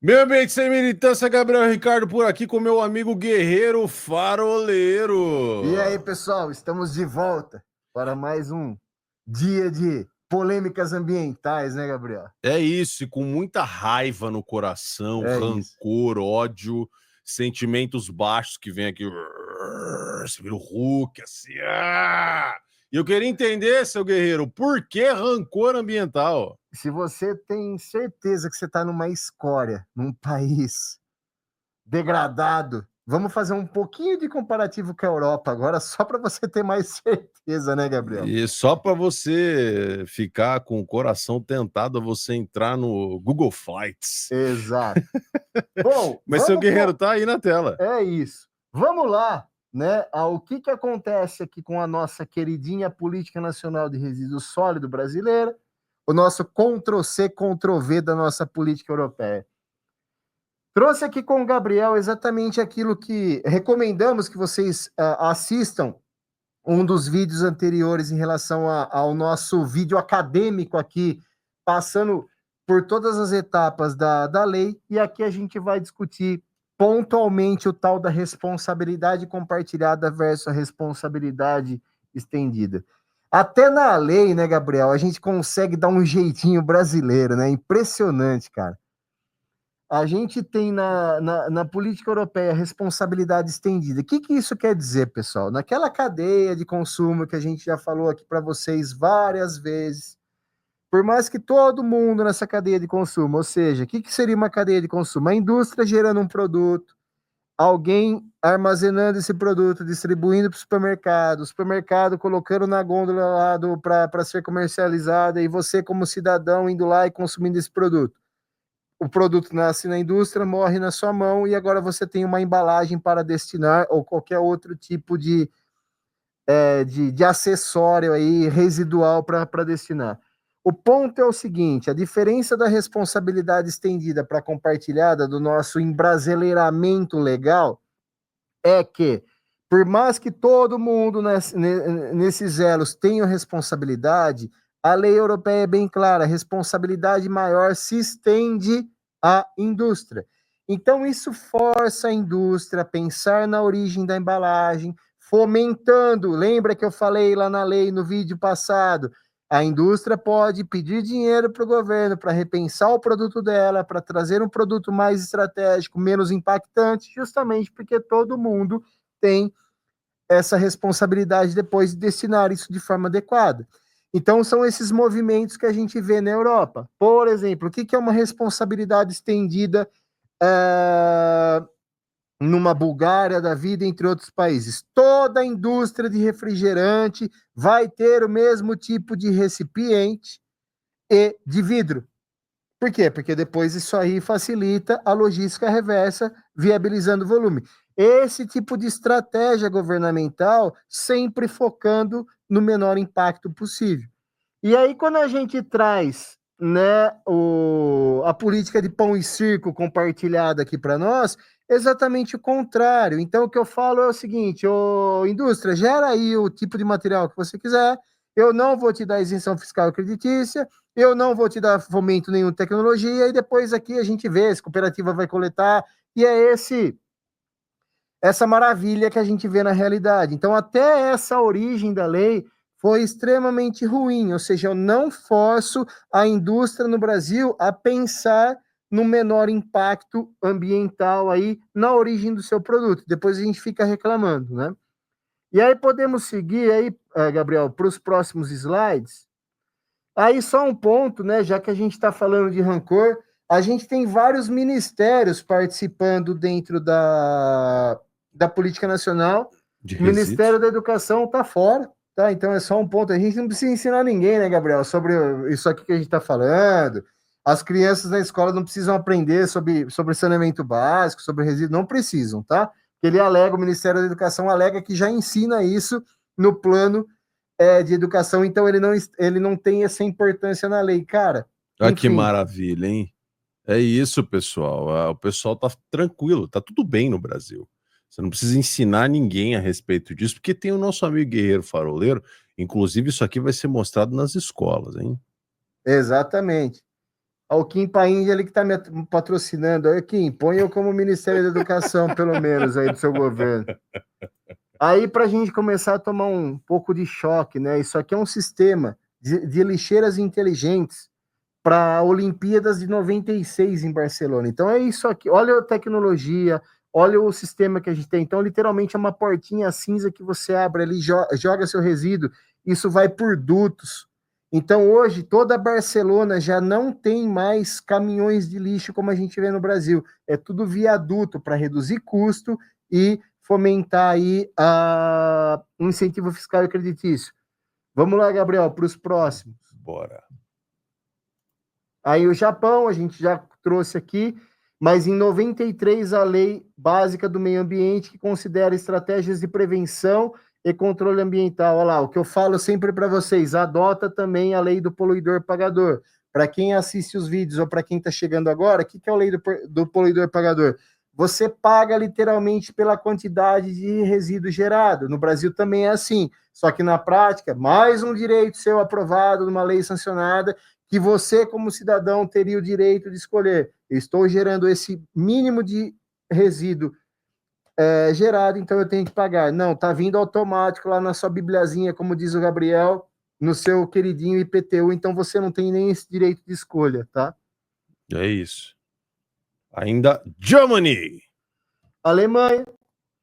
Meu ambiente sem militância, Gabriel Ricardo por aqui com meu amigo Guerreiro E aí, Faroleiro. pessoal, estamos de volta para mais um dia de polêmicas ambientais, né, Gabriel? É isso, e com muita raiva no coração, É isso. rancor, ódio, sentimentos baixos que vem aqui. Você vira o Hulk, assim. E eu queria entender, seu guerreiro, por que rancor ambiental? Se você tem certeza que você está numa escória, num país degradado, vamos fazer um pouquinho de comparativo com a Europa agora, só para você ter mais certeza, né, Gabriel? E só para você ficar com o coração tentado a você entrar no Google Flights. Exato. Bom, Mas seu guerreiro tá aí na tela. É isso. Vamos lá, né? O que acontece aqui com a nossa queridinha Política Nacional de Resíduos Sólidos brasileira, o nosso Ctrl-C, Ctrl-V da nossa política europeia. Trouxe aqui com o Gabriel exatamente aquilo que recomendamos que vocês assistam um dos vídeos anteriores em relação ao nosso vídeo acadêmico aqui, passando por todas as etapas da lei, e aqui a gente vai discutir pontualmente o tal da responsabilidade compartilhada versus a responsabilidade estendida. Até na lei, né, Gabriel, a gente consegue dar um jeitinho brasileiro, né? Impressionante, cara. A gente tem na política europeia responsabilidade estendida. O que isso quer dizer, pessoal? Naquela cadeia de consumo que a gente já falou aqui para vocês várias vezes, por mais que todo mundo nessa cadeia de consumo, ou seja, o que seria uma cadeia de consumo? A indústria gerando um produto, alguém armazenando esse produto, distribuindo para o supermercado colocando na gôndola lá para ser comercializada, e você, como cidadão, indo lá e consumindo esse produto. O produto nasce na indústria, morre na sua mão, e agora você tem uma embalagem para destinar ou qualquer outro tipo de acessório aí residual para destinar. O ponto é o seguinte: a diferença da responsabilidade estendida para compartilhada do nosso embrasileiramento legal é que, por mais que todo mundo nesses elos tenha responsabilidade, a lei europeia é bem clara: a responsabilidade maior se estende à indústria. Então, isso força a indústria a pensar na origem da embalagem, fomentando. Lembra que eu falei lá na lei, no vídeo passado? A indústria pode pedir dinheiro para o governo para repensar o produto dela, para trazer um produto mais estratégico, menos impactante, justamente porque todo mundo tem essa responsabilidade depois de destinar isso de forma adequada. Então, são esses movimentos que a gente vê na Europa. Por exemplo, o que é uma responsabilidade estendida numa Bulgária da vida, entre outros países? Toda a indústria de refrigerante vai ter o mesmo tipo de recipiente e de vidro. Por quê? Porque depois isso aí facilita a logística reversa, viabilizando o volume. Esse tipo de estratégia governamental sempre focando no menor impacto possível. E aí, quando a gente traz, né, a política de pão e circo compartilhada aqui para nós, exatamente o contrário. Então, o que eu falo é o seguinte: indústria, gera aí o tipo de material que você quiser, eu não vou te dar isenção fiscal e creditícia, eu não vou te dar fomento nenhum de tecnologia, e depois aqui a gente vê se a cooperativa vai coletar, e é essa maravilha que a gente vê na realidade. Então, até essa origem da lei foi extremamente ruim, ou seja, eu não forço a indústria no Brasil a pensar no menor impacto ambiental aí na origem do seu produto. Depois a gente fica reclamando, né? E aí podemos seguir aí, Gabriel, para os próximos slides. Aí só um ponto, né? Já que a gente está falando de rancor, a gente tem vários ministérios participando dentro da política nacional. De O Ministério resíduos. da Educação está fora, tá? Então é só um ponto. A gente não precisa ensinar ninguém, né, Gabriel, sobre isso aqui que a gente está falando. As crianças na escola não precisam aprender sobre saneamento básico, sobre resíduos, não precisam, tá? Ele alega, o Ministério da Educação alega que já ensina isso no plano de educação, então ele não tem essa importância na lei, cara. Olha que Enfim. maravilha, hein? É isso, pessoal. O pessoal tá tranquilo, tá tudo bem no Brasil. Você não precisa ensinar ninguém a respeito disso, porque tem o nosso amigo Guerreiro Faroleiro. Inclusive, isso aqui vai ser mostrado nas escolas, hein? Exatamente. Ao Kim Paim, ele que está me patrocinando. Aí, Kim, põe eu como Ministério da Educação, pelo menos, aí do seu governo. Aí, para a gente começar a tomar um pouco de choque, né? Isso aqui é um sistema de lixeiras inteligentes para a Olimpíadas de 96 em Barcelona. Então é isso aqui. Olha a tecnologia, olha o sistema que a gente tem. Então, literalmente, é uma portinha cinza que você abre ali, joga seu resíduo, isso vai por dutos. Então, hoje, toda Barcelona já não tem mais caminhões de lixo como a gente vê no Brasil. É tudo viaduto para reduzir custo e fomentar aí um incentivo fiscal e creditício. Vamos lá, Gabriel, para os próximos. Bora. Aí o Japão, a gente já trouxe aqui, mas em 93 a Lei Básica do Meio Ambiente, que considera estratégias de prevenção e controle ambiental. Olha lá, o que eu falo sempre para vocês, adota também a lei do poluidor pagador. Para quem assiste os vídeos ou para quem está chegando agora, o que é a lei do poluidor pagador? Você paga literalmente pela quantidade de resíduo gerado. No Brasil também é assim, só que na prática, mais um direito seu aprovado numa lei sancionada, que você, como cidadão, teria o direito de escolher. Eu estou gerando esse mínimo de resíduo gerado, então eu tenho que pagar. Não, está vindo automático lá na sua bibliazinha, como diz o Gabriel, no seu queridinho IPTU, então você não tem nem esse direito de escolha, tá? É isso. Ainda Germany. Alemanha,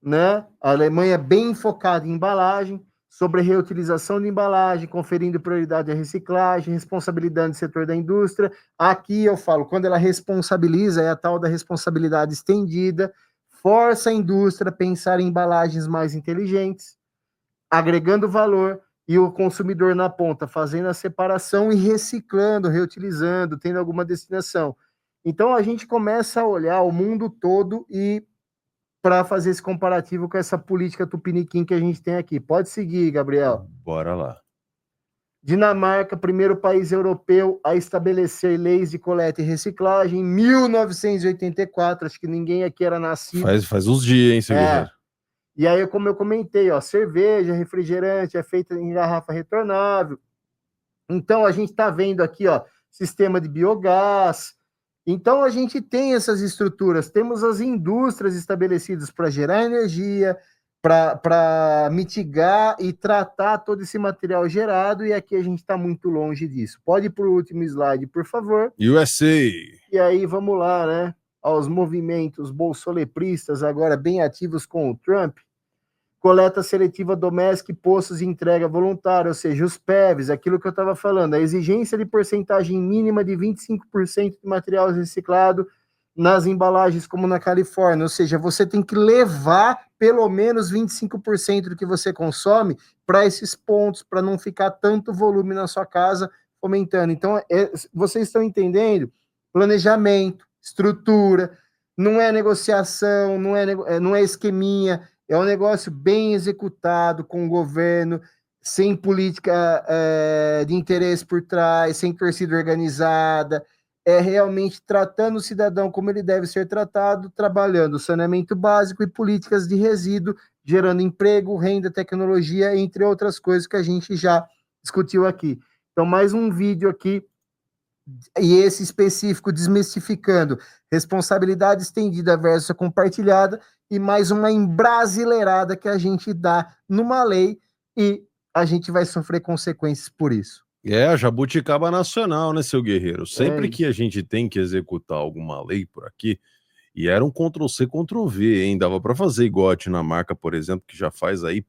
né? A Alemanha é bem focada em embalagem, sobre reutilização de embalagem, conferindo prioridade à reciclagem, responsabilidade do setor da indústria. Aqui eu falo, quando ela responsabiliza, é a tal da responsabilidade estendida, força a indústria a pensar em embalagens mais inteligentes, agregando valor, e o consumidor na ponta fazendo a separação e reciclando, reutilizando, tendo alguma destinação. Então a gente começa a olhar o mundo todo e para fazer esse comparativo com essa política tupiniquim que a gente tem aqui. Pode seguir, Gabriel. Bora lá. Dinamarca, primeiro país europeu a estabelecer leis de coleta e reciclagem em 1984. Acho que ninguém aqui era nascido. Faz uns dias, hein, seu guerreiro? E aí, como eu comentei, ó, cerveja, refrigerante é feita em garrafa retornável. Então, a gente está vendo aqui, ó, sistema de biogás. Então, a gente tem essas estruturas. Temos as indústrias estabelecidas para gerar energia, para mitigar e tratar todo esse material gerado, e aqui a gente está muito longe disso. Pode ir para o último slide, por favor. USA. E aí, vamos lá, né? Aos movimentos bolsolepristas, agora bem ativos com o Trump. Coleta seletiva doméstica e postos de entrega voluntária, ou seja, os PEVs, aquilo que eu estava falando, a exigência de porcentagem mínima de 25% de material reciclado nas embalagens, como na Califórnia, ou seja, você tem que levar pelo menos 25% do que você consome para esses pontos, para não ficar tanto volume na sua casa fomentando. Então, vocês estão entendendo? Planejamento, estrutura, não é negociação, não é esqueminha, é um negócio bem executado com o governo, sem política de interesse por trás, sem torcida organizada, é realmente tratando o cidadão como ele deve ser tratado, trabalhando saneamento básico e políticas de resíduo, gerando emprego, renda, tecnologia, entre outras coisas que a gente já discutiu aqui. Então, mais um vídeo aqui, e esse específico desmistificando responsabilidade estendida versus compartilhada, e mais uma embrasileirada que a gente dá numa lei e a gente vai sofrer consequências por isso. A jabuticaba nacional, né, seu guerreiro? Sempre que a gente tem que executar alguma lei por aqui, e era um Ctrl-C, Ctrl-V, hein? Dava para fazer igual a Dinamarca, por exemplo, que já faz aí,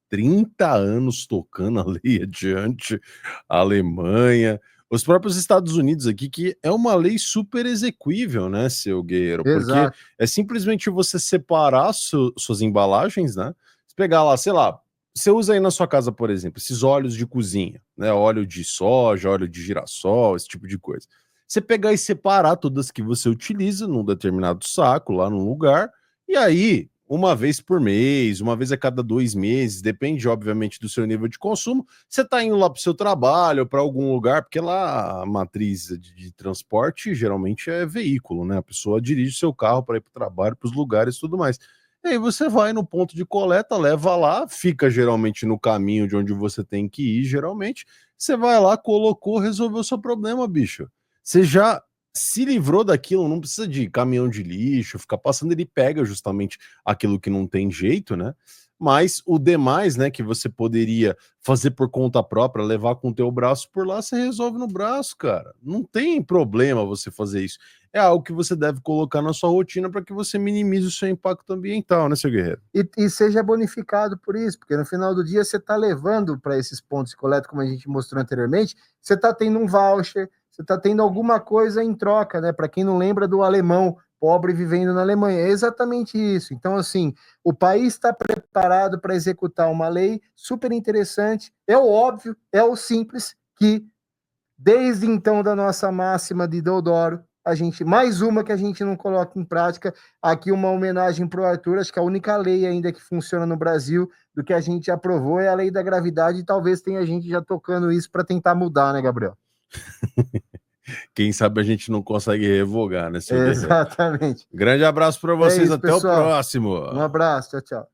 30 anos tocando a lei adiante, a Alemanha, os próprios Estados Unidos aqui, que é uma lei super execuível, né, seu guerreiro? Exato. Porque é simplesmente você separar suas embalagens, né? Você pegar lá, sei lá, você usa aí na sua casa, por exemplo, esses óleos de cozinha, né? Óleo de soja, óleo de girassol, esse tipo de coisa. Você pegar e separar todas que você utiliza num determinado saco, lá num lugar, e aí, uma vez por mês, uma vez a cada 2 meses, depende, obviamente, do seu nível de consumo, você tá indo lá pro seu trabalho, para algum lugar, porque lá a matriz de transporte geralmente é veículo, né? A pessoa dirige seu carro para ir pro trabalho, pros lugares e tudo mais. E aí você vai no ponto de coleta, leva lá, fica geralmente no caminho de onde você tem que ir, geralmente. Você vai lá, colocou, resolveu o seu problema, bicho. Você já se livrou daquilo, não precisa de caminhão de lixo, ficar passando, ele pega justamente aquilo que não tem jeito, né? Mas o demais, né, que você poderia fazer por conta própria, levar com o teu braço por lá, você resolve no braço, cara. Não tem problema você fazer isso. É algo que você deve colocar na sua rotina para que você minimize o seu impacto ambiental, né, seu guerreiro? E seja bonificado por isso, porque no final do dia você está levando para esses pontos de coleta, como a gente mostrou anteriormente, você está tendo um voucher, você está tendo alguma coisa em troca, né? Para quem não lembra do alemão pobre vivendo na Alemanha, é exatamente isso. Então, assim, o país está preparado para executar uma lei super interessante, é o óbvio, é o simples, que desde então da nossa máxima de Deodoro, a gente, mais uma que a gente não coloca em prática, aqui uma homenagem para o Arthur, acho que a única lei ainda que funciona no Brasil do que a gente aprovou é a lei da gravidade, e talvez tenha gente já tocando isso para tentar mudar, né, Gabriel? Quem sabe a gente não consegue revogar, né, seu guerreiro? Exatamente. Grande abraço para É vocês, isso, até o pessoal. próximo. Um abraço, tchau, tchau.